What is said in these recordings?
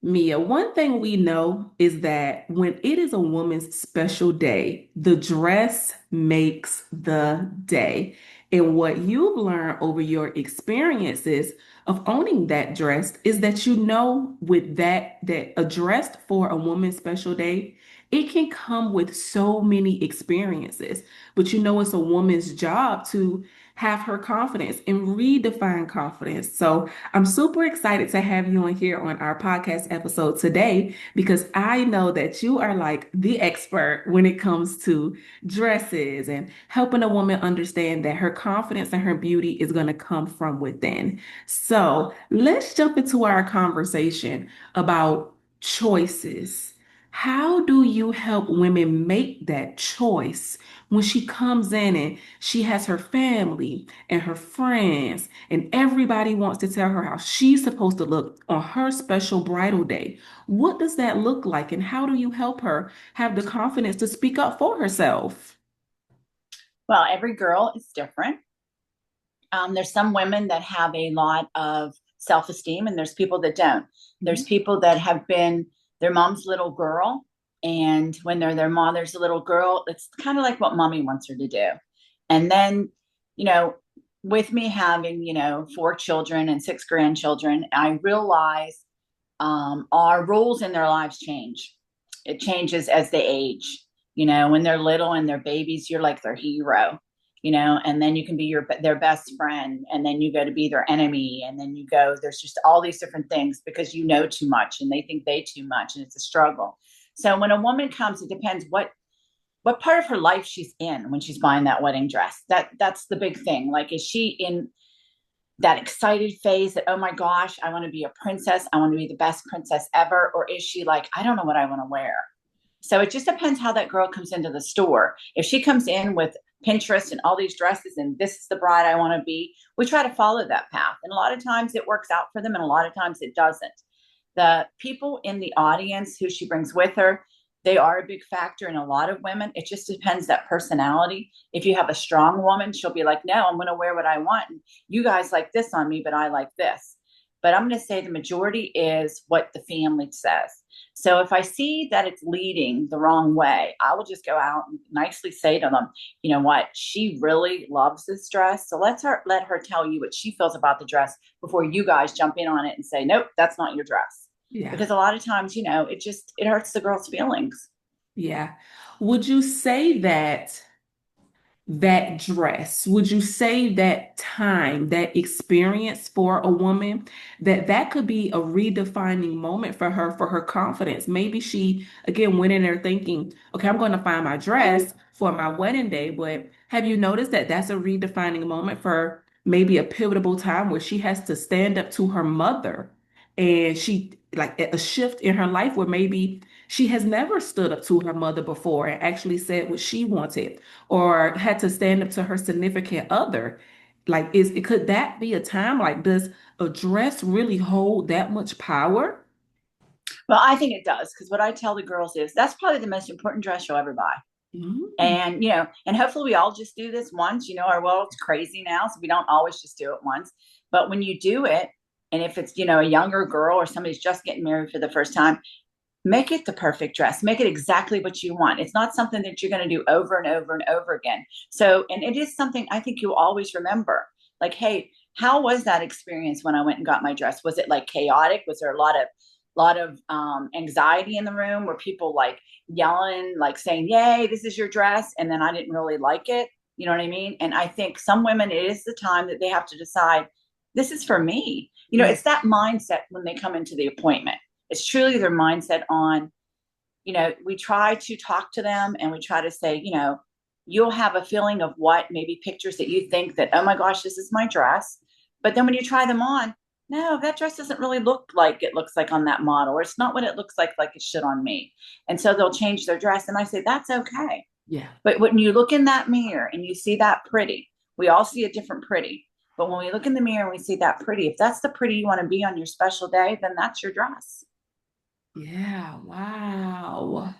Mia, one thing we know is that when it is a woman's special day, the dress makes the day. And what you've learned over your experiences of owning that dress is that you know with that a dress for a woman's special day, it can come with so many experiences. But you know it's a woman's job to have her confidence and redefine confidence. So I'm super excited to have you on here on our podcast episode today because I know that you are like the expert when it comes to dresses and helping a woman understand that her confidence and her beauty is going to come from within. So let's jump into our conversation about choices. How do you help women make that choice when she comes in and she has her family and her friends, and everybody wants to tell her how she's supposed to look on her special bridal day? What does that look like, and how do you help her have the confidence to speak up for herself? Well, every girl is different. There's some women that have a lot of self esteem, and there's people that don't. There's Mhm. people that have been their mom's little girl, and when they're their mother's little girl, it's kind of like what mommy wants her to do. And then, you know, with me having, four children and six grandchildren, I realize our roles in their lives change. It changes as they age. When they're little and they're babies, you're like their hero. And then you can be their best friend, and then you go to be their enemy, and then you go. There's just all these different things because you know too much, and they think they too much, and it's a struggle. So when a woman comes, it depends what part of her life she's in when she's buying that wedding dress. That's the big thing. Like, is she in that excited phase that, oh my gosh, I want to be a princess, I want to be the best princess ever? Or is she like, I don't know what I want to wear? So it just depends how that girl comes into the store. If she comes in with Pinterest and all these dresses and this is the bride I want to be, we try to follow that path. And a lot of times it works out for them, and a lot of times it doesn't. The people in the audience who she brings with her, they are a big factor in a lot of women. It just depends that personality. If you have a strong woman, she'll be like, no, I'm going to wear what I want. And you guys like this on me, but I like this. But I'm going to say the majority is what the family says. So if I see that it's leading the wrong way, I will just go out and nicely say to them, you know what, she really loves this dress. So let her tell you what she feels about the dress before you guys jump in on it and say, nope, that's not your dress. Yeah. Because a lot of times, it hurts the girl's feelings. Yeah. Would you say that that dress, would you say that time, that experience for a woman, that could be a redefining moment for her confidence? Maybe she, again, went in there thinking, okay, I'm going to find my dress for my wedding day. But have you noticed that that's a redefining moment for maybe a pivotal time where she has to stand up to her mother, and she, like a shift in her life where maybe she has never stood up to her mother before and actually said what she wanted, or had to stand up to her significant other? Like, could that be a time? Like, does a dress really hold that much power? Well, I think it does, because what I tell the girls is that's probably the most important dress you'll ever buy. Mm. And hopefully we all just do this once. Our world's crazy now, so we don't always just do it once. But when you do it, and if it's, a younger girl or somebody's just getting married for the first time, make it the perfect dress. Make it exactly what you want. It's not something that you're going to do over and over and over again. So, and it is something I think you'll always remember. Like, hey, how was that experience when I went and got my dress? Was it like chaotic? Was there a lot of anxiety in the room? Were people like yelling, like saying, "Yay, this is your dress," and then I didn't really like it? You know what I mean? And I think some women, it is the time that they have to decide, this is for me. Yeah. It's that mindset when they come into the appointment. It's truly their mindset on, we try to talk to them, and we try to say, you'll have a feeling of what maybe pictures that you think that, oh my gosh, this is my dress. But then when you try them on, no, that dress doesn't really look like it looks like on that model, or it's not what it looks like it should on me. And so they'll change their dress. And I say, that's okay. Yeah. But when you look in that mirror and you see that pretty, we all see a different pretty. But when we look in the mirror and we see that pretty, if that's the pretty you want to be on your special day, then that's your dress. Yeah. Wow.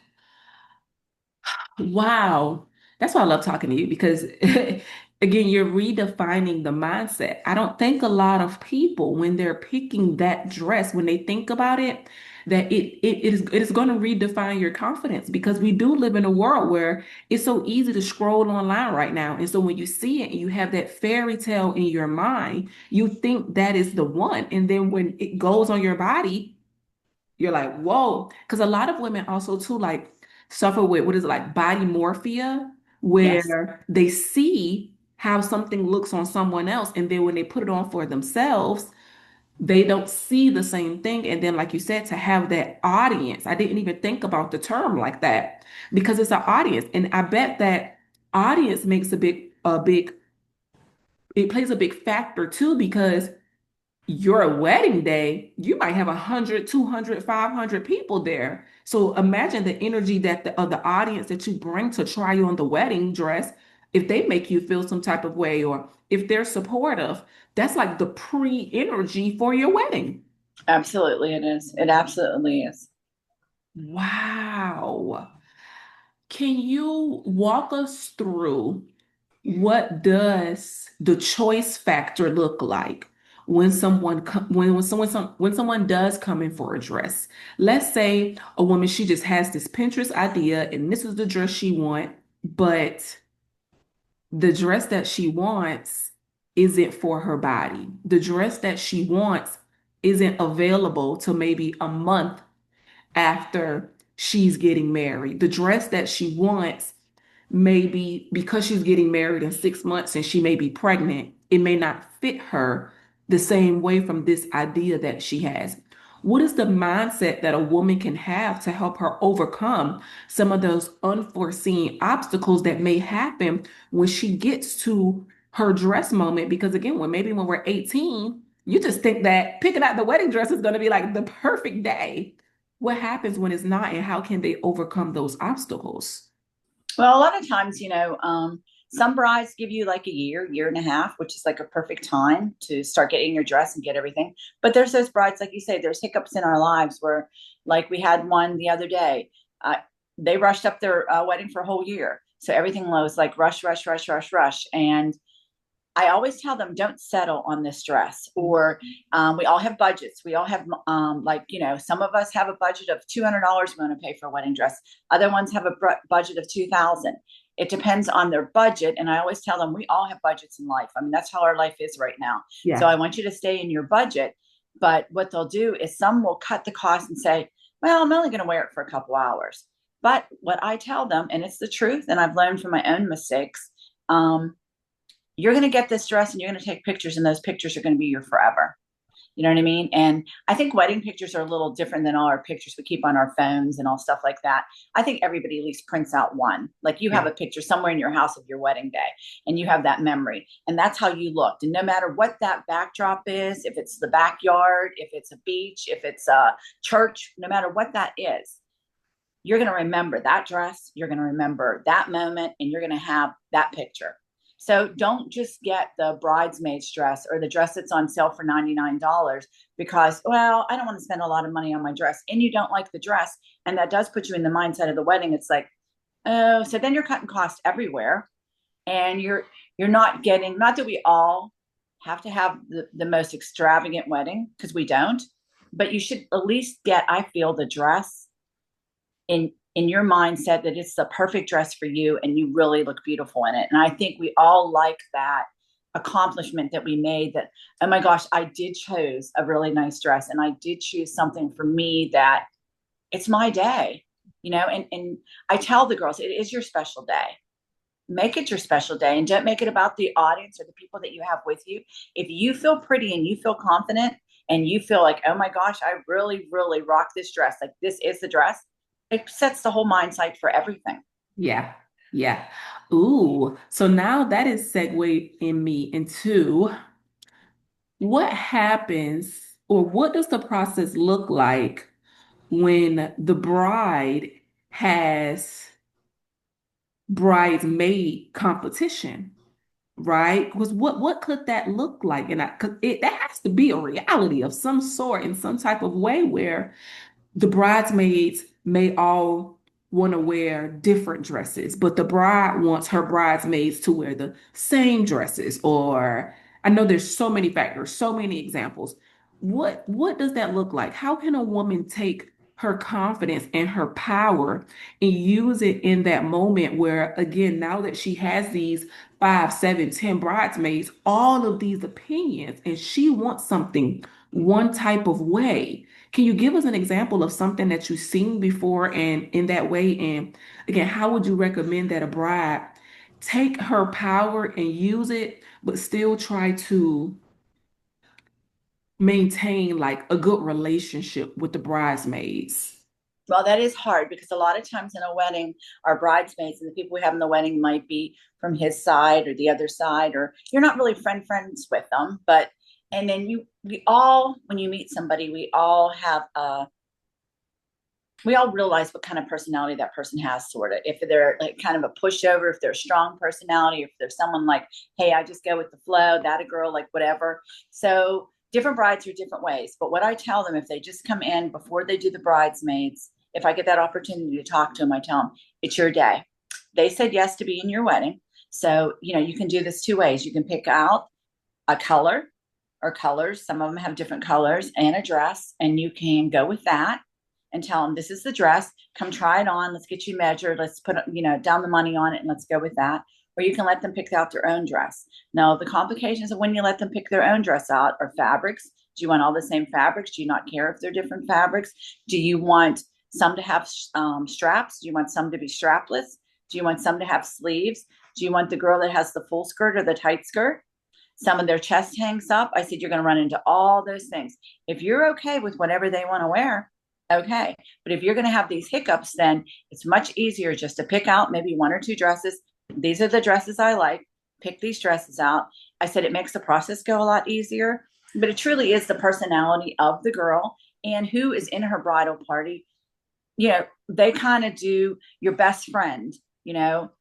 Wow. That's why I love talking to you because, again, you're redefining the mindset. I don't think a lot of people, when they're picking that dress, when they think about it, that it is going to redefine your confidence because we do live in a world where it's so easy to scroll online right now. And so when you see it and you have that fairy tale in your mind, you think that is the one. And then when it goes on your body, you're like, whoa. Because a lot of women also too like suffer with what is it like body morphia, Yes, where they see how something looks on someone else, and then when they put it on for themselves, they don't see the same thing. And then, like you said, to have that audience, I didn't even think about the term like that because it's an audience. And I bet that audience makes it plays a big factor too, because your wedding day, you might have 100, 200, 500 people there. So imagine the energy that of the audience that you bring to try on the wedding dress. If they make you feel some type of way or if they're supportive, that's like the pre-energy for your wedding. absolutely it is. It absolutely is. Wow. Can you walk us through what does the choice factor look like when when someone does come in for a dress? Let's say a woman, she just has this Pinterest idea and this is the dress she want, but the dress that she wants isn't for her body. The dress that she wants isn't available till maybe a month after she's getting married. The dress that she wants, maybe because she's getting married in 6 months and she may be pregnant, it may not fit her the same way from this idea that she has. What is the mindset that a woman can have to help her overcome some of those unforeseen obstacles that may happen when she gets to her dress moment? Because again, when we're 18, you just think that picking out the wedding dress is going to be like the perfect day. What happens when it's not, and how can they overcome those obstacles? Well, a lot of times, some brides give you like a year and a half, which is like a perfect time to start getting your dress and get everything. But there's those brides, like you say, there's hiccups in our lives where, like we had one the other day. Uh, they rushed up their wedding for a whole year. So everything was like rush, rush, rush, rush, rush. And I always tell them, don't settle on this dress. Or we all have budgets. We all have, some of us have a budget of $200 we want to pay for a wedding dress. Other ones have a budget of 2,000. It depends on their budget. And I always tell them, we all have budgets in life. I mean, that's how our life is right now. So Yeah. I want you to stay in your budget. But what they'll do is some will cut the cost and say, well, I'm only going to wear it for a couple hours. But what I tell them, and it's the truth, and I've learned from my own mistakes, um, you're going to get this dress and you're going to take pictures, and those pictures are going to be your forever. You know what I mean? And I think wedding pictures are a little different than all our pictures we keep on our phones and all stuff like that. I think everybody at least prints out one. Like you have Yeah. a picture somewhere in your house of your wedding day and you have that memory. And that's how you looked. And no matter what that backdrop is, if it's the backyard, if it's a beach, if it's a church, no matter what that is, you're going to remember that dress, you're going to remember that moment, and you're going to have that picture. So don't just get the bridesmaid's dress or the dress that's on sale for $99 because, well, I don't want to spend a lot of money on my dress and you don't like the dress. And that does put you in the mindset of the wedding. It's like, oh, so then you're cutting costs everywhere and you're not getting, not that we all have to have the most extravagant wedding because we don't, but you should at least get, I feel, the dress in your mindset that it's the perfect dress for you and you really look beautiful in it. And I think we all like that accomplishment that we made that, oh my gosh, I did choose a really nice dress and I did choose something for me that it's my day, and I tell the girls, it is your special day. Make it your special day and don't make it about the audience or the people that you have with you. If you feel pretty and you feel confident and you feel like, oh my gosh, I really, really rock this dress, like this is the dress, it sets the whole mindset for everything. Yeah. Yeah. Ooh. So now that is segued in me into what happens or what does the process look like when the bride has bridesmaid competition, right? Because what could that look like? And 'cause that has to be a reality of some sort in some type of way where the bridesmaids may all want to wear different dresses, but the bride wants her bridesmaids to wear the same dresses. Or I know there's so many factors, so many examples. what does that look like? How can a woman take her confidence and her power and use it in that moment where, again, now that she has these 5, 7, 10 bridesmaids, all of these opinions, and she wants something one type of way. Can you give us an example of something that you've seen before and in that way? And again, how would you recommend that a bride take her power and use it, but still try to maintain like a good relationship with the bridesmaids? Well, that is hard because a lot of times in a wedding, our bridesmaids and the people we have in the wedding might be from his side or the other side, or you're not really friends with them. But and then we all, when you meet somebody, we all realize what kind of personality that person has, sort of. If they're like kind of a pushover, if they're a strong personality, if there's someone like, hey, I just go with the flow, that a girl, like whatever. So different brides are different ways. But what I tell them, if they just come in before they do the bridesmaids, if I get that opportunity to talk to them, I tell them, it's your day. They said yes to be in your wedding. So, you can do this two ways. You can pick out a color or colors. Some of them have different colors and a dress, and you can go with that and tell them, this is the dress. Come try it on. Let's get you measured. Let's put, down the money on it and let's go with that. Or you can let them pick out their own dress. Now, the complications of when you let them pick their own dress out are fabrics. Do you want all the same fabrics? Do you not care if they're different fabrics? Do you want some to have straps? Do you want some to be strapless? Do you want some to have sleeves? Do you want the girl that has the full skirt or the tight skirt? Some of their chest hangs up. I said, you're going to run into all those things. If you're okay with whatever they want to wear, okay. But if you're going to have these hiccups, then it's much easier just to pick out maybe one or two dresses. These are the dresses I like. Pick these dresses out. I said it makes the process go a lot easier, but it truly is the personality of the girl and who is in her bridal party. They kind of do your best friend, you know,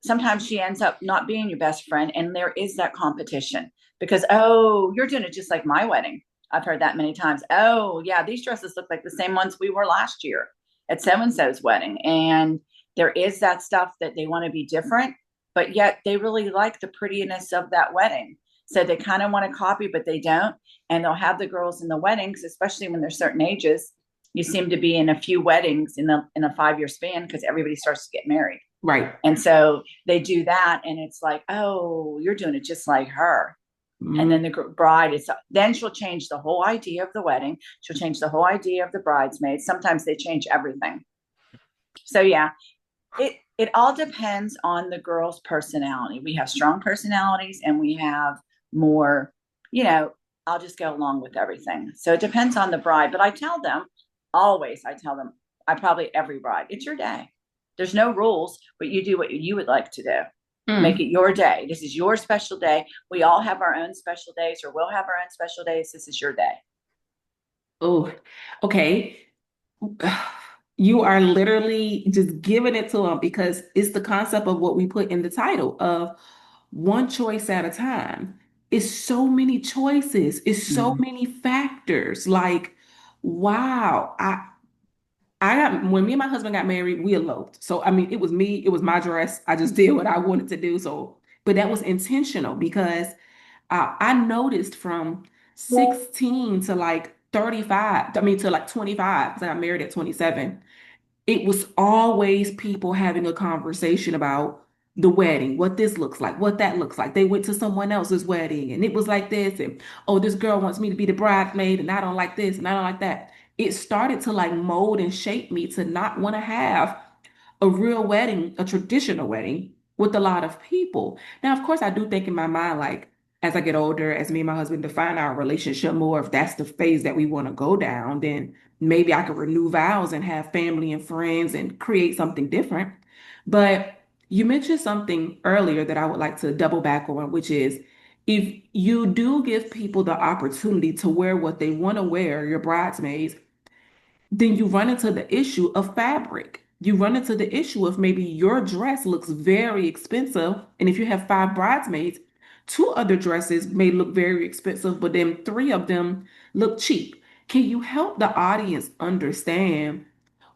sometimes she ends up not being your best friend, and there is that competition because, oh, you're doing it just like my wedding. I've heard that many times. Oh yeah, these dresses look like the same ones we wore last year at so and so's wedding. And there is that stuff that they want to be different, but yet they really like the prettiness of that wedding, so they kind of want to copy but they don't. And they'll have the girls in the weddings, especially when they're certain ages. You seem to be in a few weddings in a 5-year span because everybody starts to get married. Right. And so they do that, and it's like, oh, you're doing it just like her. And Mm. then the bride is, then she'll change the whole idea of the wedding. She'll change the whole idea of the bridesmaids. Sometimes they change everything. So yeah, it all depends on the girl's personality. We have strong personalities, and we have more, you know, I'll just go along with everything. So it depends on the bride. But I tell them, always, I probably every bride, it's your day. There's no rules, but you do what you would like to do. Make it Mm. your day. This is your special day. We all have our own special days, or we'll have our own special days. This is your day. Oh, okay. You are literally just giving it to them because it's the concept of what we put in the title of one choice at a time. It's so many choices. It's so Mm. many factors. Like, wow. I got when me and my husband got married, we eloped. So I mean, it was me, it was my dress. I just did what I wanted to do. So, but that was intentional because I noticed from 16 to like 35, I mean to like 25, because I got married at 27, it was always people having a conversation about the wedding, what this looks like, what that looks like. They went to someone else's wedding and it was like this, and oh, this girl wants me to be the bridesmaid, and I don't like this and I don't like that. It started to like mold and shape me to not want to have a real wedding, a traditional wedding with a lot of people. Now, of course, I do think in my mind, like as I get older, as me and my husband define our relationship more, if that's the phase that we want to go down, then maybe I could renew vows and have family and friends and create something different. But you mentioned something earlier that I would like to double back on, which is if you do give people the opportunity to wear what they want to wear, your bridesmaids, then you run into the issue of fabric. You run into the issue of maybe your dress looks very expensive. And if you have 5 bridesmaids, 2 other dresses may look very expensive, but then 3 of them look cheap. Can you help the audience understand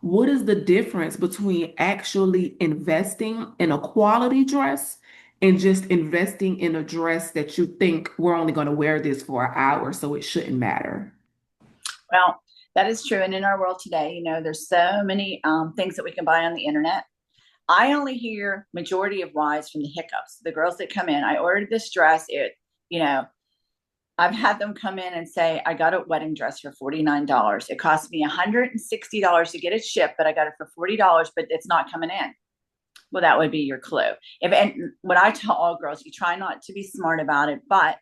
what is the difference between actually investing in a quality dress and just investing in a dress that you think we're only going to wear this for an hour, so it shouldn't matter? Well, that is true. And in our world today, there's so many things that we can buy on the internet. I only hear majority of whys from the hiccups. The girls that come in, I ordered this dress. You know, I've had them come in and say, I got a wedding dress for $49. It cost me $160 to get it shipped, but I got it for $40, but it's not coming in. Well, that would be your clue. And what I tell all girls, you try not to be smart about it, but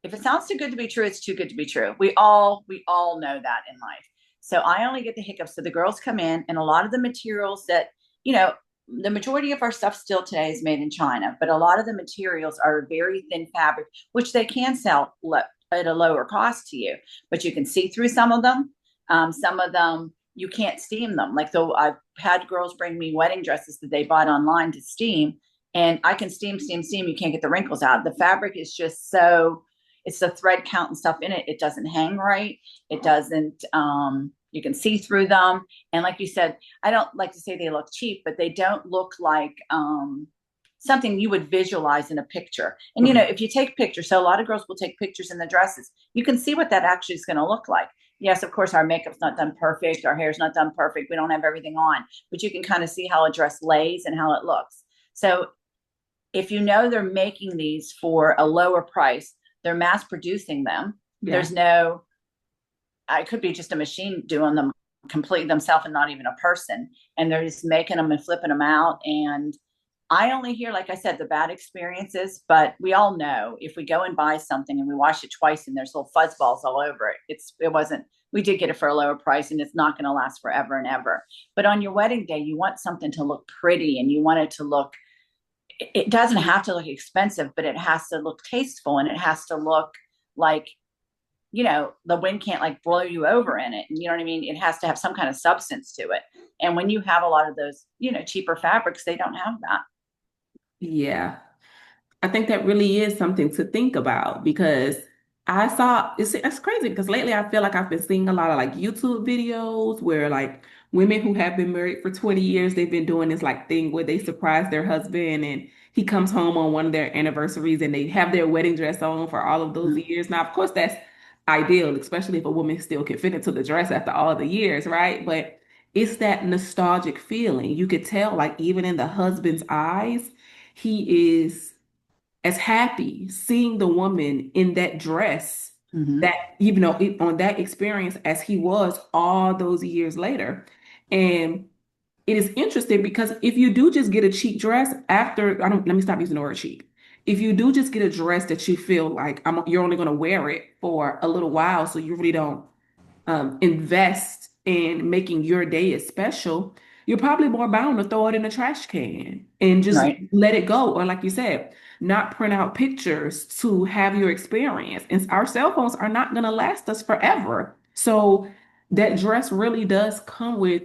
if it sounds too good to be true, it's too good to be true. We all know that in life. So I only get the hiccups. So the girls come in, and a lot of the materials that, you know, the majority of our stuff still today is made in China, but a lot of the materials are very thin fabric, which they can sell at a lower cost to you, but you can see through some of them. Some of them you can't steam them. Like, though I've had girls bring me wedding dresses that they bought online to steam, and I can steam, steam, steam. You can't get the wrinkles out. The fabric is just so, it's the thread count and stuff in it. It doesn't hang right. It doesn't, you can see through them. And like you said, I don't like to say they look cheap, but they don't look like something you would visualize in a picture. And, Mhm. if you take pictures, so a lot of girls will take pictures in the dresses, you can see what that actually is going to look like. Yes, of course, our makeup's not done perfect. Our hair's not done perfect. We don't have everything on, but you can kind of see how a dress lays and how it looks. So if they're making these for a lower price, they're mass producing them. Yeah. There's no, it could be just a machine doing them completely themselves and not even a person. And they're just making them and flipping them out. And I only hear, like I said, the bad experiences, but we all know if we go and buy something and we wash it twice and there's little fuzz balls all over it, it wasn't, we did get it for a lower price and it's not going to last forever and ever. But on your wedding day, you want something to look pretty and you want it to look, it doesn't have to look expensive, but it has to look tasteful and it has to look like, the wind can't like blow you over in it. And you know what I mean? It has to have some kind of substance to it. And when you have a lot of those, cheaper fabrics, they don't have that. Yeah. I think that really is something to think about because it's crazy because lately I feel like I've been seeing a lot of like YouTube videos where like women who have been married for 20 years, they've been doing this like thing where they surprise their husband and he comes home on one of their anniversaries and they have their wedding dress on for all of those Mm-hmm. years. Now, of course, that's ideal, especially if a woman still can fit into the dress after all the years, right? But it's that nostalgic feeling. You could tell, like, even in the husband's eyes, he is as happy seeing the woman in that dress Mm-hmm. that on that experience as he was all those years later. And it is interesting because if you do just get a cheap dress after, I don't, let me stop using the word cheap. If you do just get a dress that you feel like you're only going to wear it for a little while, so you really don't invest in making your day as special, you're probably more bound to throw it in the trash can and just Right. let it go. Or like you said, not print out pictures to have your experience. And our cell phones are not going to last us forever. So that dress really does come with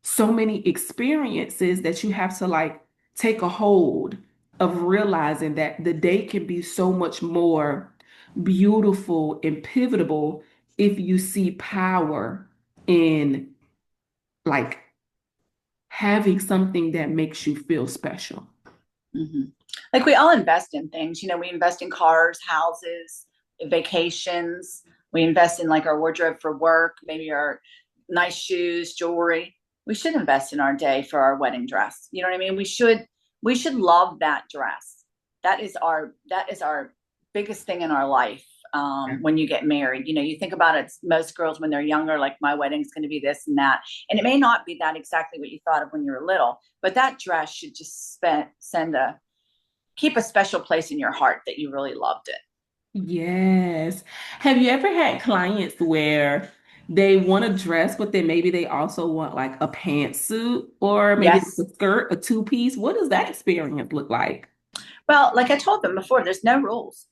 so many experiences that you have to like take a hold of realizing that the day can be so much more beautiful and pivotal if you see power in like having something that makes you feel special. Mm-hmm. Like, we all invest in things. We invest in cars, houses, vacations. We invest in like our wardrobe for work, maybe our nice shoes, jewelry. We should invest in our day for our wedding dress. You know what I mean? We should love that dress. That is our biggest thing in our life. Yeah. When you get married, you think about it. Most girls, when they're younger, like, my wedding's going to be this and that, and it may not be that exactly what you thought of when you were little, but that dress should just keep a special place in your heart that you really loved it. Yes. Have you ever had clients where they want a dress, but then maybe they also want like a pantsuit or maybe Yes. like a skirt, a two-piece? What does that experience look like? Well, like I told them before, there's no rules.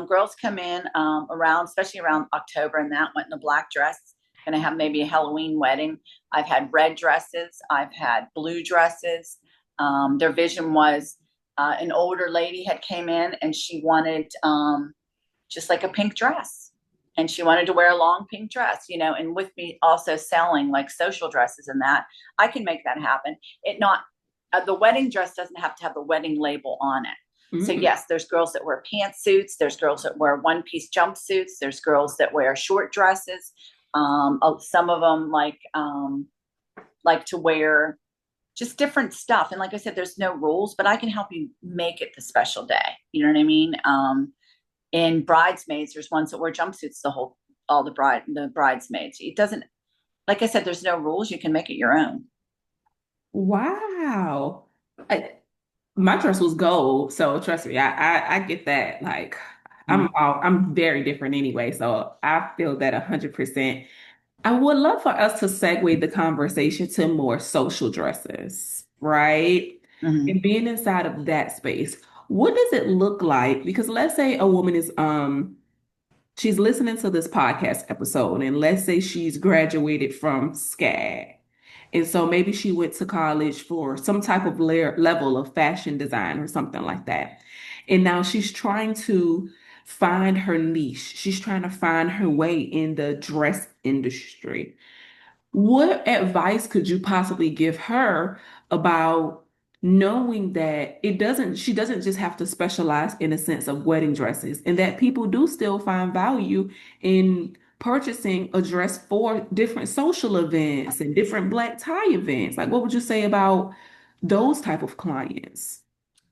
Girls come in around, especially around October, and that went in a black dress. Going to have maybe a Halloween wedding. I've had red dresses. I've had blue dresses. Their vision was an older lady had came in and she wanted just like a pink dress. And she wanted to wear a long pink dress, and with me also selling like social dresses and that, I can make that happen. The wedding dress doesn't have to have the wedding label on it. So Mm. yes, there's girls that wear pantsuits, there's girls that wear one-piece jumpsuits, there's girls that wear short dresses. Some of them like to wear just different stuff. And like I said, there's no rules, but I can help you make it the special day. You know what I mean? In bridesmaids, there's ones that wear jumpsuits all the bridesmaids. It doesn't, like I said, there's no rules. You can make it your own. Wow. I, my dress was gold, so trust me, I get that. Like I'm very different anyway, so I feel that 100%. I would love for us to segue the conversation to more social dresses, right? Mm-hmm. And being inside of that space, what does it look like? Because let's say a woman is she's listening to this podcast episode, and let's say she's graduated from SCAD. And so maybe she went to college for some type of level of fashion design or something like that. And now she's trying to find her niche. She's trying to find her way in the dress industry. What advice could you possibly give her about knowing that she doesn't just have to specialize in a sense of wedding dresses, and that people do still find value in purchasing a dress for different social events and different black tie events? Like, what would you say about those type of clients?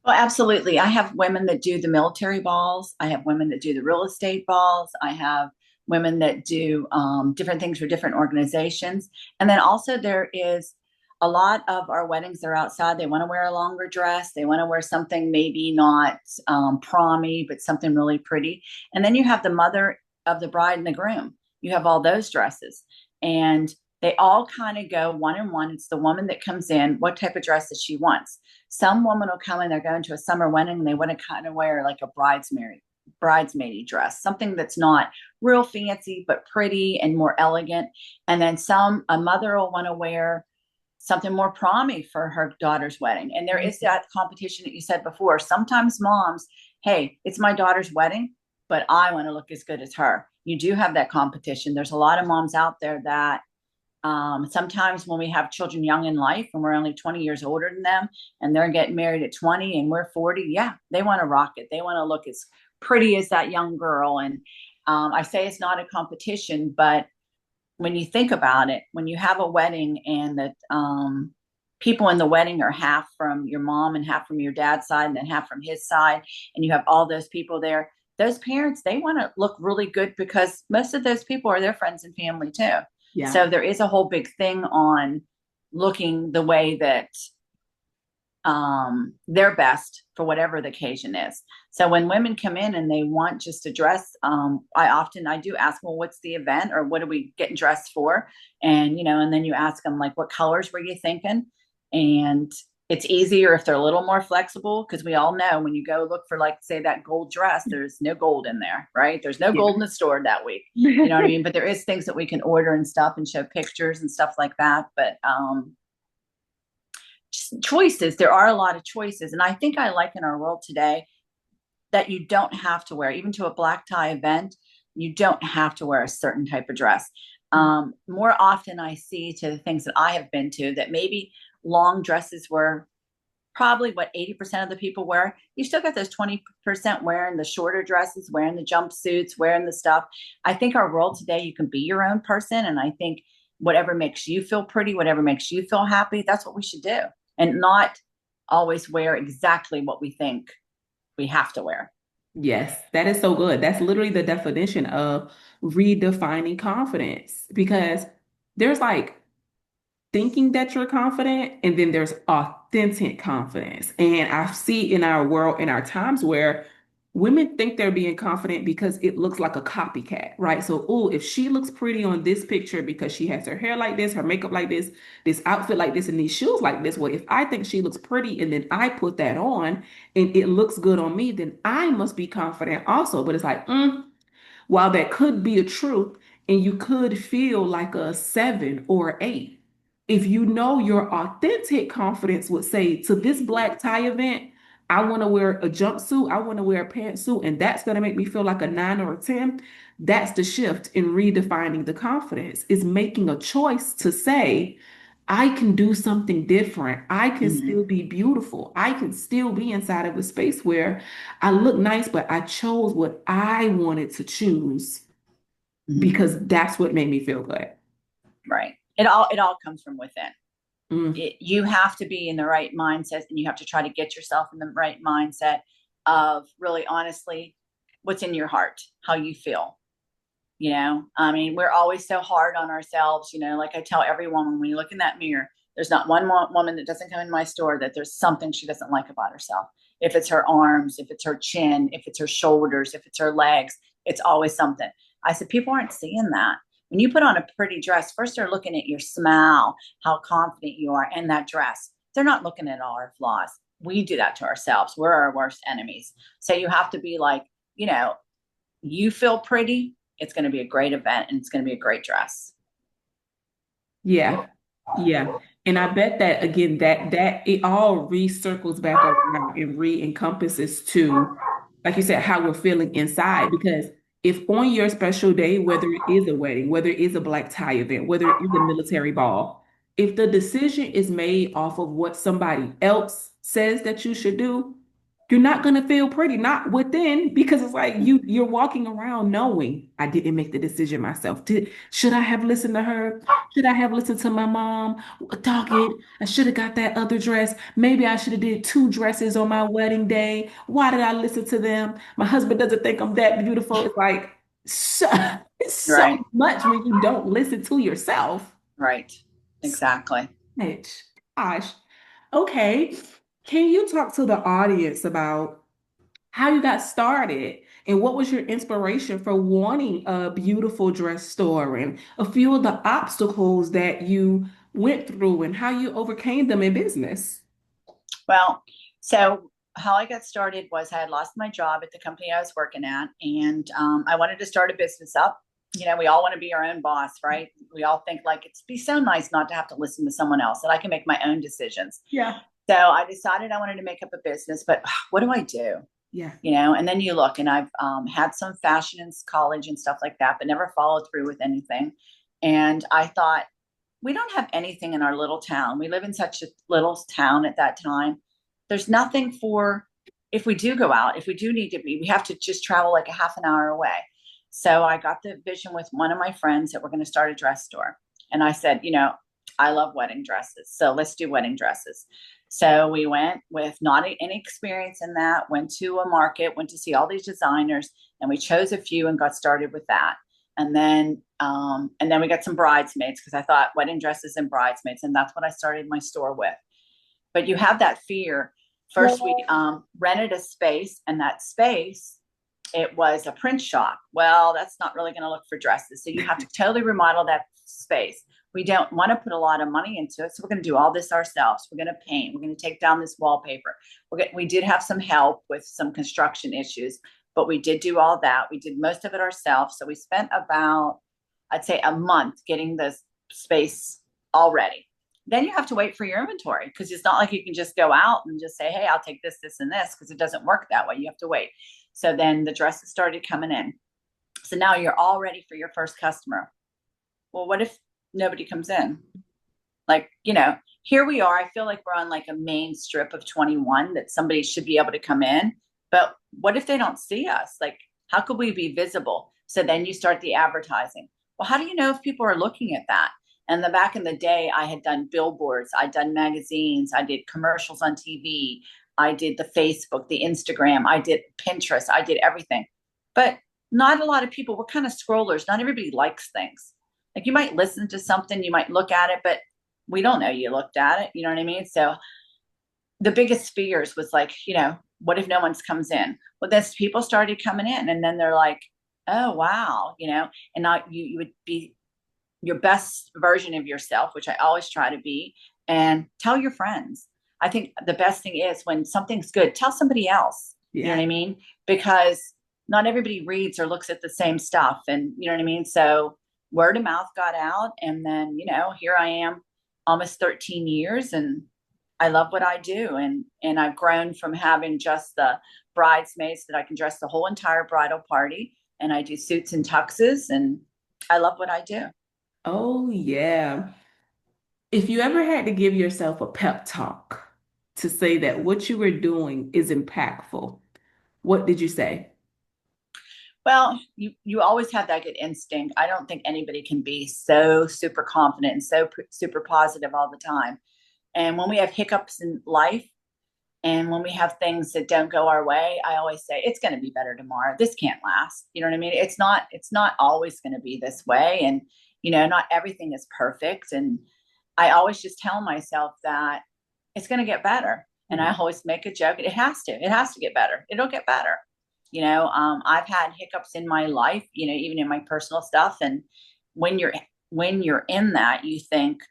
Well, absolutely. I have women that do the military balls. I have women that do the real estate balls. I have women that do different things for different organizations. And then also, there is a lot of our weddings, they're outside. They want to wear a longer dress. They want to wear something maybe not promy, but something really pretty. And then you have the mother of the bride and the groom. You have all those dresses. And they all kind of go one in one. It's the woman that comes in, what type of dress that she wants. Some woman will come in, they're going to a summer wedding and they want to kind of wear like a bridesmaid dress, something that's not real fancy but pretty and more elegant. And then a mother will want to wear something more promy for her daughter's wedding. And there is that competition that you said before. Sometimes moms, hey, it's my daughter's wedding, but I want to look as good as her. You do have that competition. There's a lot of moms out there that sometimes when we have children young in life and we're only 20 years older than them and they're getting married at 20 and we're 40, yeah, they want to rock it. They want to look as pretty as that young girl. And I say it's not a competition, but when you think about it, when you have a wedding and the people in the wedding are half from your mom and half from your dad's side and then half from his side, and you have all those people there, those parents, they want to look really good because most of those people are their friends and family too. Yeah. So there is a whole big thing on looking the way that their best for whatever the occasion is. So when women come in and they want just a dress, I do ask, well, what's the event or what are we getting dressed for? And and then you ask them like, what colors were you thinking? And it's easier if they're a little more flexible because we all know when you go look for like say that gold dress, there's no gold in there, right? There's no gold in the store that week. You know what I mean? But there is things that we can order and stuff and show pictures and stuff like that. But choices, there are a lot of choices. And I think I like in our world today that you don't have to wear, even to a black tie event, you don't have to wear a certain type of dress. More often I see to the things that I have been to that maybe long dresses were probably what 80% of the people wear. You still got those 20% wearing the shorter dresses, wearing the jumpsuits, wearing the stuff. I think our world today, you can be your own person. And I think whatever makes you feel pretty, whatever makes you feel happy, that's what we should do. And not always wear exactly what we think we have to wear. Yes, that is so good. That's literally the definition of redefining confidence, because there's like thinking that you're confident, and then there's authentic confidence. And I see in our world, in our times, where women think they're being confident because it looks like a copycat, right? So, oh, if she looks pretty on this picture because she has her hair like this, her makeup like this outfit like this, and these shoes like this, well, if I think she looks pretty and then I put that on and it looks good on me, then I must be confident also. But it's like, while that could be a truth, and you could feel like a 7 or 8, if you know your authentic confidence would say to this black tie event, I want to wear a jumpsuit, I want to wear a pantsuit, and that's going to make me feel like a 9 or a 10. That's the shift in redefining the confidence, is making a choice to say, I can do something different. I can Mm-hmm. still be beautiful. I can still be inside of a space where I look nice, but I chose what I wanted to choose Mm-hmm. because that's what made me feel good. Right. It all comes from within. Mm, You have to be in the right mindset, and you have to try to get yourself in the right mindset of really honestly what's in your heart, how you feel. I mean, we're always so hard on ourselves. Like I tell everyone, when we look in that mirror, there's not one woman that doesn't come in my store that there's something she doesn't like about herself. If it's her arms, if it's her chin, if it's her shoulders, if it's her legs, it's always something. I said, people aren't seeing that. When you put on a pretty dress, first they're looking at your smile, how confident you are in that dress. They're not looking at all our flaws. We do that to ourselves. We're our worst enemies. So you have to be like, you know, you feel pretty, it's going to be a great event and it's going to be a great dress. yeah. Yeah. And I bet that again, that it all recircles back around and re-encompasses to, like you said, how we're feeling inside. Because if on your special day, whether it is a wedding, whether it is a black tie event, whether it is a military ball, if the decision is made off of what somebody else says that you should do, you're not gonna feel pretty, not within, because it's like you're walking around knowing I didn't make the decision myself. Should I have listened to her? Should I have listened to my mom? Dog it. I should have got that other dress. Maybe I should have did two dresses on my wedding day. Why did I listen to them? My husband doesn't think I'm that beautiful. It's like so, it's so Right. much when you don't listen to yourself. Right. So Exactly. much. Gosh. Okay. Can you talk to the audience about how you got started and what was your inspiration for wanting a beautiful dress store and a few of the obstacles that you went through and how you overcame them in business? Well, so how I got started was I had lost my job at the company I was working at, and I wanted to start a business up. We all want to be our own boss, right? We all think like it's be so nice not to have to listen to someone else, that I can make my own decisions. Yeah. So I decided I wanted to make up a business, but what do I do? Yeah. And then you look, and I've had some fashion in college and stuff like that, but never followed through with anything. And I thought, we don't have anything in our little town. We live in such a little town at that time. There's nothing for, if we do go out, if we do need to be, we have to just travel like a half an hour away. So I got the vision with one of my friends that we're going to start a dress store. And I said, I love wedding dresses. So let's do wedding dresses. So we went with not any experience in that, went to a market, went to see all these designers, and we chose a few and got started with that. And then we got some bridesmaids because I thought wedding dresses and bridesmaids, and that's what I started my store with. But you have that fear. First, we rented a space, and that space, it was a print shop. Well, that's not really going to look for dresses, so you have to totally remodel that space. We don't want to put a lot of money into it, so we're going to do all this ourselves. We're going to paint. We're going to take down this wallpaper. We did have some help with some construction issues, but we did do all that. We did most of it ourselves. So we spent about, I'd say, a month getting the space all ready. Then you have to wait for your inventory because it's not like you can just go out and just say, hey, I'll take this, this, and this, because it doesn't work that way. You have to wait. So then the dresses started coming in. So now you're all ready for your first customer. Well, what if nobody comes in? Like, here we are. I feel like we're on like a main strip of 21 that somebody should be able to come in. But what if they don't see us? Like, how could we be visible? So then you start the advertising. Well, how do you know if people are looking at that? And the back in the day, I had done billboards, I'd done magazines, I did commercials on TV, I did the Facebook, the Instagram, I did Pinterest, I did everything. But not a lot of people, we're kind of scrollers. Not everybody likes things. Like you might listen to something, you might look at it, but we don't know you looked at it. You know what I mean? So the biggest fears was like, what if no one comes in? Well, this people started coming in, and then they're like, oh wow, and now you would be your best version of yourself, which I always try to be, and tell your friends. I think the best thing is when something's good, tell somebody else. You know Yeah. what I mean? Because not everybody reads or looks at the same stuff. And you know what I mean? So word of mouth got out. And then, here I am almost 13 years, and I love what I do. And I've grown from having just the bridesmaids that I can dress the whole entire bridal party. And I do suits and tuxes, and I love what I do. Oh, yeah. If you ever had to give yourself a pep talk to say that what you were doing is impactful, what did you say? Well, you always have that good instinct. I don't think anybody can be so super confident and so super positive all the time. And when we have hiccups in life, and when we have things that don't go our way, I always say it's going to be better tomorrow. This can't last. You know what I mean? It's not always going to be this way, and not everything is perfect. And I always just tell myself that it's going to get better. And Yeah. I always make a joke. It has to. It has to get better. It'll get better. I've had hiccups in my life. Even in my personal stuff. And when you're in that, you think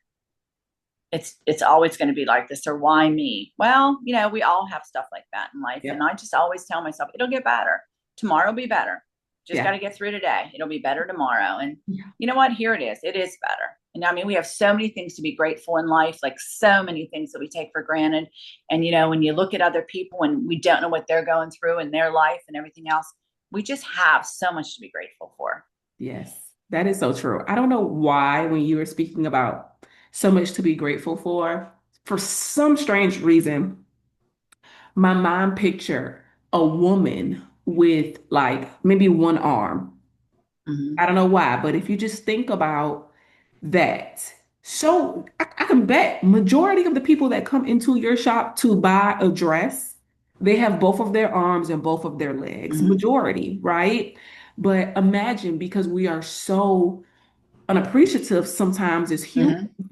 it's always going to be like this, or why me? Well, we all have stuff like that in life, and Yep. I just always tell myself it'll get better. Tomorrow will be better. Just got Yeah. to get through today. It'll be better tomorrow. And Yeah. you know what? Here it is. It is better. And I mean, we have so many things to be grateful in life, like so many things that we take for granted. And when you look at other people and we don't know what they're going through in their life and everything else, we just have so much to be grateful for. Yes, that is so true. I don't know why, when you were speaking about so much to be grateful for some strange reason, my mind pictured a woman with like maybe one arm. Mm-hmm. I don't know why, but if you just think about that, so I can bet majority of the people that come into your shop to buy a dress, they have both of their arms and both of their legs. Mm-hmm. Majority, right? But imagine, because we are so unappreciative sometimes as humans, Mm-hmm.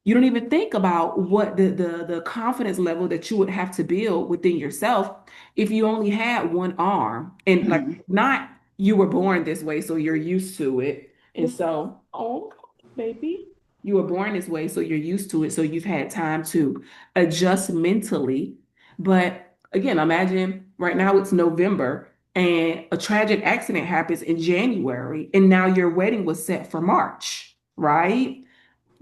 you don't even think about what the confidence level that you would have to build within yourself if you only had one arm. And like, Mm-hmm. not you were born this way, so you're used to it. And so, oh, baby, you were born this way, so you're used to it. So you've had time to adjust mentally. But again, imagine right now it's November and a tragic accident happens in January, and now your wedding was set for March, right?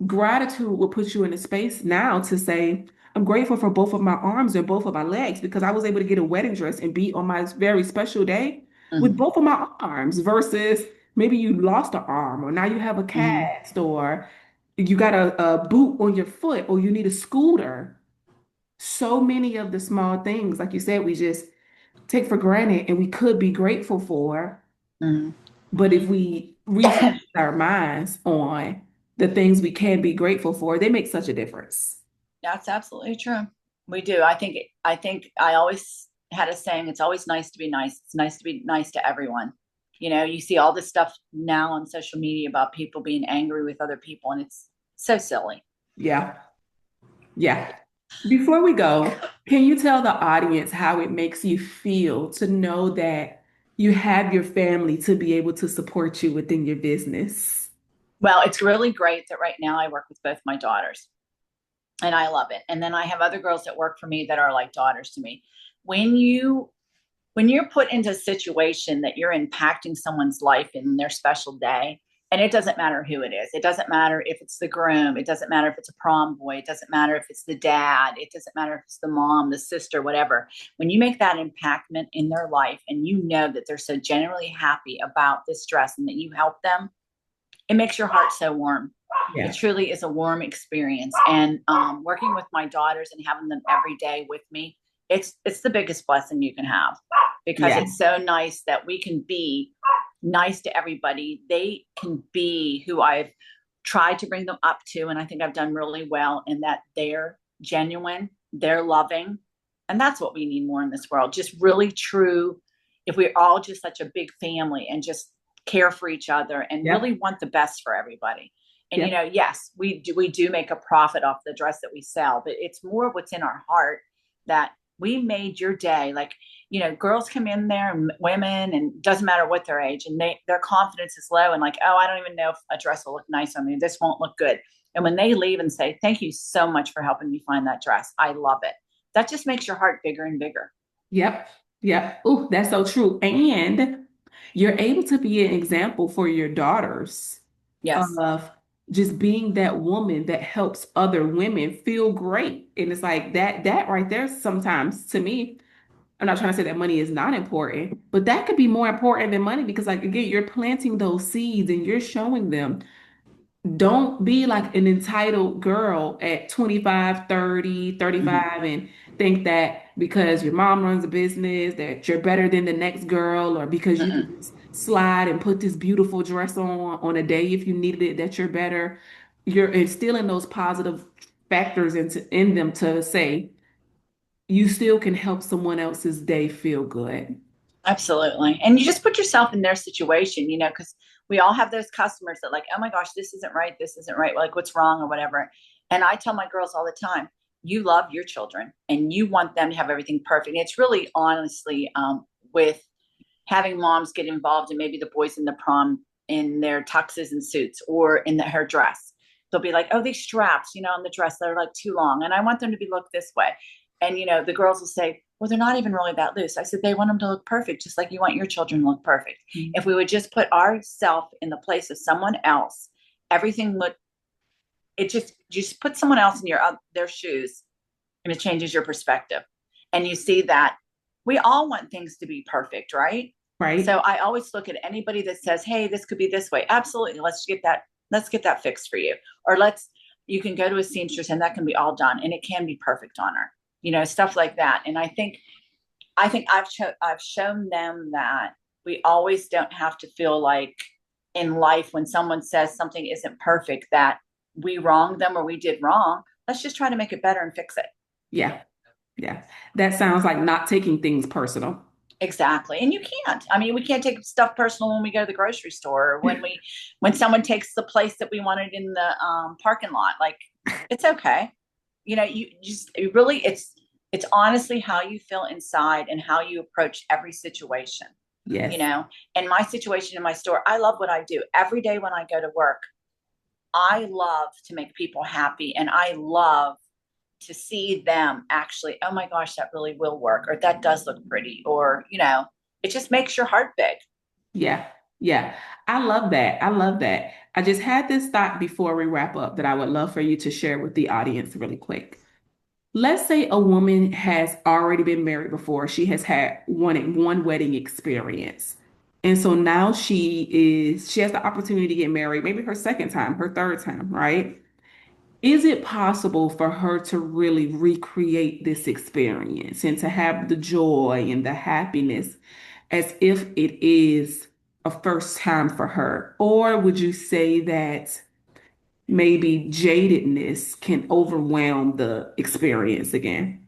Gratitude will put you in a space now to say, I'm grateful for both of my arms and both of my legs because I was able to get a wedding dress and be on my very special day with Mm-hmm. both of my arms versus maybe you lost an arm or now you have a Mm-hmm. cast or you got a boot on your foot or you need a scooter. So many of the small things, like you said, we just take for granted and we could be grateful for. Mm-hmm. But if we refocus our minds on the things we can be grateful for, they make such a difference. That's absolutely true. We do. I think I always had a saying, it's always nice to be nice. It's nice to be nice to everyone. You see all this stuff now on social media about people being angry with other people, and it's so silly. Yeah. Yeah. Before we go, can you tell the audience how it makes you feel to know that you have your family to be able to support you within your business? Well, it's really great that right now I work with both my daughters, and I love it. And then I have other girls that work for me that are like daughters to me. When you when you're put into a situation that you're impacting someone's life in their special day, and it doesn't matter who it is, it doesn't matter if it's the groom, it doesn't matter if it's a prom boy, it doesn't matter if it's the dad, it doesn't matter if it's the mom, the sister, whatever. When you make that impactment in their life and you know that they're so genuinely happy about this dress and that you help them, it makes your heart so warm. It Yeah. truly is a warm experience. And working with my daughters and having them every day with me, it's the biggest blessing you can have, because Yeah. it's so nice that we can be nice to everybody. They can be who I've tried to bring them up to, and I think I've done really well in that they're genuine, they're loving, and that's what we need more in this world. Just really true. If we're all just such a big family and just care for each other and really Yep. want the best for everybody. And Yep. yes, we do make a profit off the dress that we sell, but it's more what's in our heart that we made your day. Like, girls come in there, and women, and doesn't matter what their age, and their confidence is low and like, oh, I don't even know if a dress will look nice on me. This won't look good. And when they leave and say, thank you so much for helping me find that dress, I love it. That just makes your heart bigger and bigger. Yep. Yep. Oh, that's so true. And you're able to be an example for your daughters Yes. of just being that woman that helps other women feel great. And it's like that right there sometimes to me, I'm not trying to say that money is not important, but that could be more important than money because like again, you're planting those seeds and you're showing them Don't be like an entitled girl at 25, 30, Mhm. 35, and think that because your mom runs a business that you're better than the next girl, or because you can Mm-mm. just slide and put this beautiful dress on a day if you needed it, that you're better. You're instilling those positive factors in them to say you still can help someone else's day feel good. Absolutely. And you just put yourself in their situation, because we all have those customers that like, oh my gosh, this isn't right. This isn't right. Like, what's wrong or whatever. And I tell my girls all the time, you love your children and you want them to have everything perfect. And it's really honestly with having moms get involved in maybe the boys in the prom in their tuxes and suits or in her dress. They'll be like, oh, these straps, on the dress, they're like too long. And I want them to be looked this way. And, the girls will say, well, they're not even really that loose. I said, they want them to look perfect, just like you want your children to look perfect. If we would just put ourselves in the place of someone else, everything would, it just put someone else in their shoes and it changes your perspective. And you see that we all want things to be perfect, right? So Right? I always look at anybody that says, hey, this could be this way. Absolutely. Let's get that fixed for you. Or you can go to a seamstress and that can be all done and it can be perfect on her, stuff like that. And I think I've shown them that we always don't have to feel like in life when someone says something isn't perfect that we wronged them or we did wrong. Let's just try to make it better and fix it. Yeah. Yeah. That sounds like not taking things personal. Exactly. And you can't. I mean, we can't take stuff personal when we go to the grocery store or when someone takes the place that we wanted in the parking lot. Like, it's okay. You just it's honestly how you feel inside and how you approach every situation. You Yes. know, and my situation in my store, I love what I do. Every day when I go to work, I love to make people happy and I love to see them actually, oh my gosh, that really will work, or that does look pretty, or, it just makes your heart big. Yeah. Yeah. I love that. I love that. I just had this thought before we wrap up that I would love for you to share with the audience really quick. Let's say a woman has already been married before. She has had one wedding experience. And so now she has the opportunity to get married, maybe her second time, her third time, right? Is it possible for her to really recreate this experience and to have the joy and the happiness as if it is a first time for her? Or would you say that maybe jadedness can overwhelm the experience again?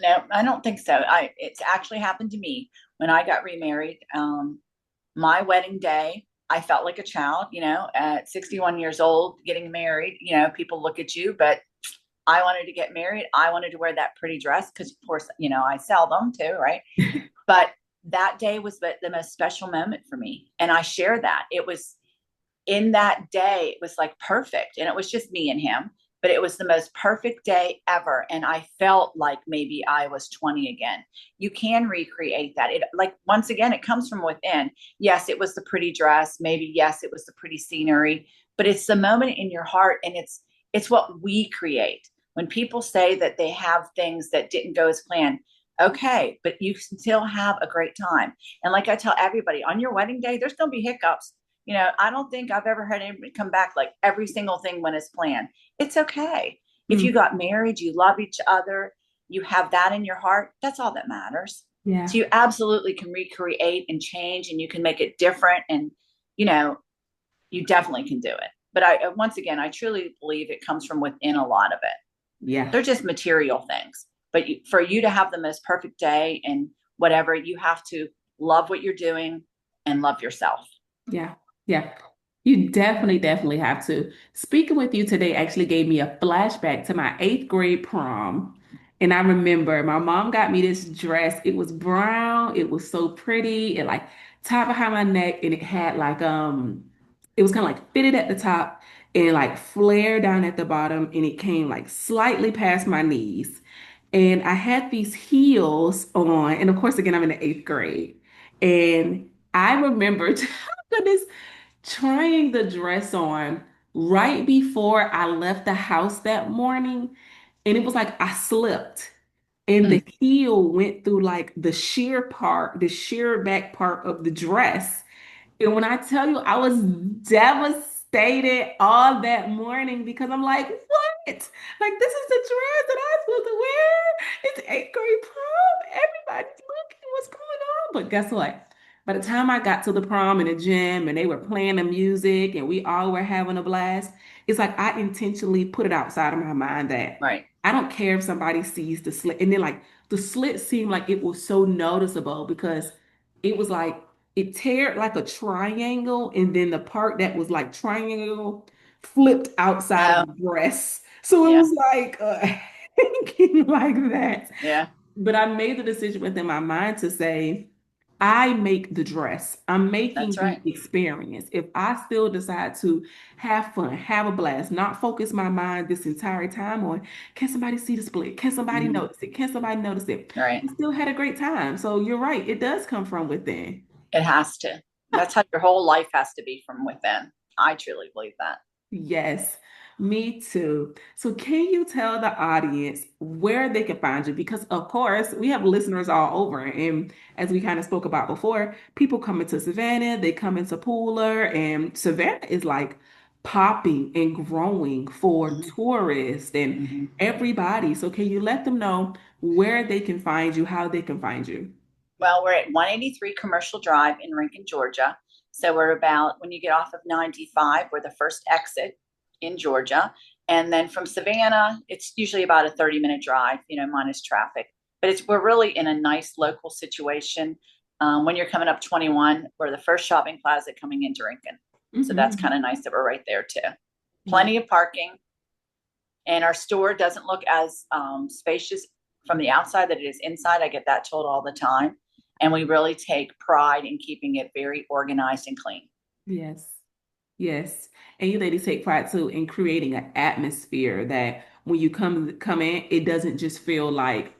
No, I don't think so. It's actually happened to me when I got remarried. My wedding day, I felt like a child, at 61 years old, getting married. People look at you, but I wanted to get married. I wanted to wear that pretty dress because, of course, I sell them too, right? But that day was the most special moment for me. And I share that. It was in that day, it was like perfect. And it was just me and him, but it was the most perfect day ever. And I felt like maybe I was 20 again. You can recreate that. It, like, once again, it comes from within. Yes, it was the pretty dress. Maybe, yes, it was the pretty scenery, but it's the moment in your heart. And it's what we create. When people say that they have things that didn't go as planned, okay, but you can still have a great time. And like I tell everybody, on your wedding day, there's going to be hiccups. I don't think I've ever had anybody come back like every single thing went as planned. It's okay. If you Mm, got married, you love each other, you have that in your heart, that's all that matters. So yeah, you absolutely can recreate and change and you can make it different. And, you know, you definitely can do it. But once again, I truly believe it comes from within a lot of it. yeah, They're just material things. But for you to have the most perfect day and whatever, you have to love what you're doing and love yourself. yeah, yeah. You definitely have to. Speaking with you today actually gave me a flashback to my eighth grade prom. And I remember my mom got me this dress. It was brown. It was so pretty. It like tied behind my neck and it had like it was kind of like fitted at the top and like flared down at the bottom and it came like slightly past my knees. And I had these heels on, and of course again I'm in the eighth grade. And I remembered, goodness, trying the dress on right before I left the house that morning. And it was like I slipped and the Mm. heel went through like the sheer part, the sheer back part of the dress. And when I tell you, I was devastated. devastated all that morning because I'm like, what? Like, this is the dress that I'm supposed to wear. It's eighth grade prom. Everybody's looking. What's going on? But guess what? By the time I got to the prom in the gym and they were playing the music and we all were having a blast, it's like I intentionally put it outside of my mind that Right. I don't care if somebody sees the slit. And then, like, the slit seemed like it was so noticeable because it was like it teared like a triangle, and then the part that was like triangle flipped outside of Oh, the dress. So it yeah. was like hanging like that. Yeah. But I made the decision within my mind to say, I make the dress. I'm That's making the right. experience. If I still decide to have fun, have a blast, not focus my mind this entire time on, can somebody see the split? Can somebody Hmm. notice it? Can somebody notice it? Right. I still had a great time. So you're right. It does come from within. It has to. That's how your whole life has to be from within. I truly believe that. Yes, me too. So, can you tell the audience where they can find you? Because, of course, we have listeners all over. And as we kind of spoke about before, people come into Savannah, they come into Pooler, and Savannah is like popping and growing for Hmm. tourists and Hmm. everybody. So, can you let them know where they can find you, how they can find you? Well, we're at 183 Commercial Drive in Rankin, Georgia. So we're about, when you get off of 95, we're the first exit in Georgia. And then from Savannah, it's usually about a 30-minute drive, minus traffic. But we're really in a nice local situation. When you're coming up 21, we're the first shopping plaza coming into Rankin. So that's kind Hmm. of nice that we're right there too. Yeah. Plenty of parking, and our store doesn't look as spacious from the outside that it is inside. I get that told all the time, and we really take pride in keeping it very organized and clean. Yes. Yes. And you ladies take pride too in creating an atmosphere that when you come in, it doesn't just feel like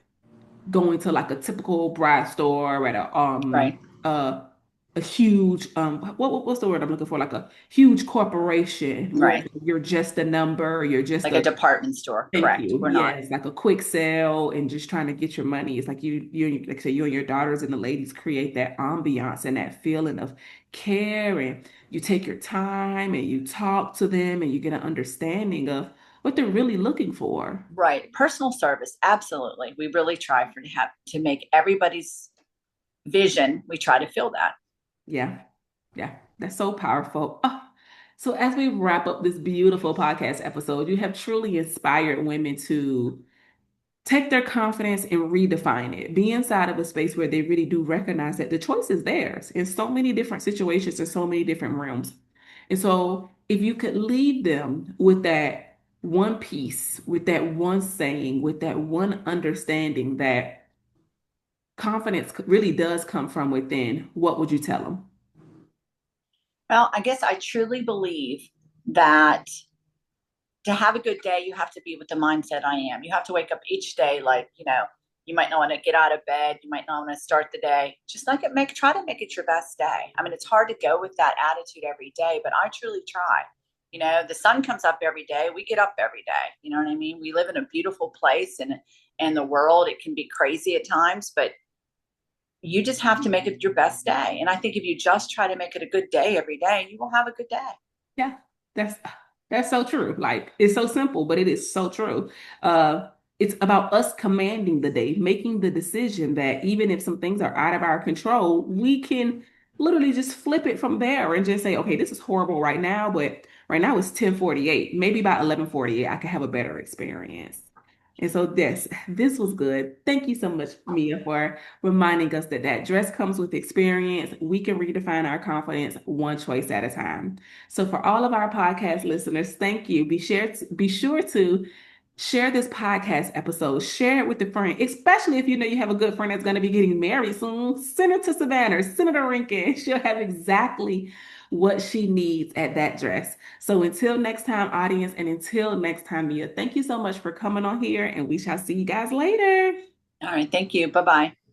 going to like a typical bride store at Right. a huge what's the word I'm looking for? Like a huge corporation where Right. you're just a number, you're just Like a a department store. thank Correct. you. We're not. Yes, like a quick sale and just trying to get your money. It's like like I say, you and your daughters and the ladies create that ambiance and that feeling of care, and you take your time and you talk to them and you get an understanding of what they're really looking for. Right. Personal service. Absolutely. We really try to make everybody's vision. We try to fill that. Yeah, yeah, that's so powerful. Oh, so as we wrap up this beautiful podcast episode, you have truly inspired women to take their confidence and redefine it. Be inside of a space where they really do recognize that the choice is theirs in so many different situations and so many different realms. And so, if you could leave them with that one piece, with that one saying, with that one understanding that confidence really does come from within, what would you tell them? Well, I guess I truly believe that to have a good day, you have to be with the mindset I am. You have to wake up each day like, you might not want to get out of bed. You might not want to start the day. Just like try to make it your best day. I mean, it's hard to go with that attitude every day, but I truly try. The sun comes up every day. We get up every day. You know what I mean? We live in a beautiful place, and the world, it can be crazy at times, but you just have to make it your best day. And I think if you just try to make it a good day every day, you will have a good day. Yeah, that's that's so true. Like it's so simple, but it is so true. It's about us commanding the day, making the decision that even if some things are out of our control, we can literally just flip it from there and just say, okay, this is horrible right now, but right now it's 10:48. Maybe by 11:48, I can have a better experience. And so this was good. Thank you so much, Mia, for reminding us that that dress comes with experience. We can redefine our confidence one choice at a time. So for all of our podcast listeners, thank you. Be sure to share this podcast episode. Share it with a friend, especially if you know you have a good friend that's going to be getting married soon. Send her to Savannah, send her to Rinkin. She'll have exactly what she needs at that dress. So until next time, audience, and until next time, Mia, thank you so much for coming on here, and we shall see you guys later. All right. Thank you. Bye bye.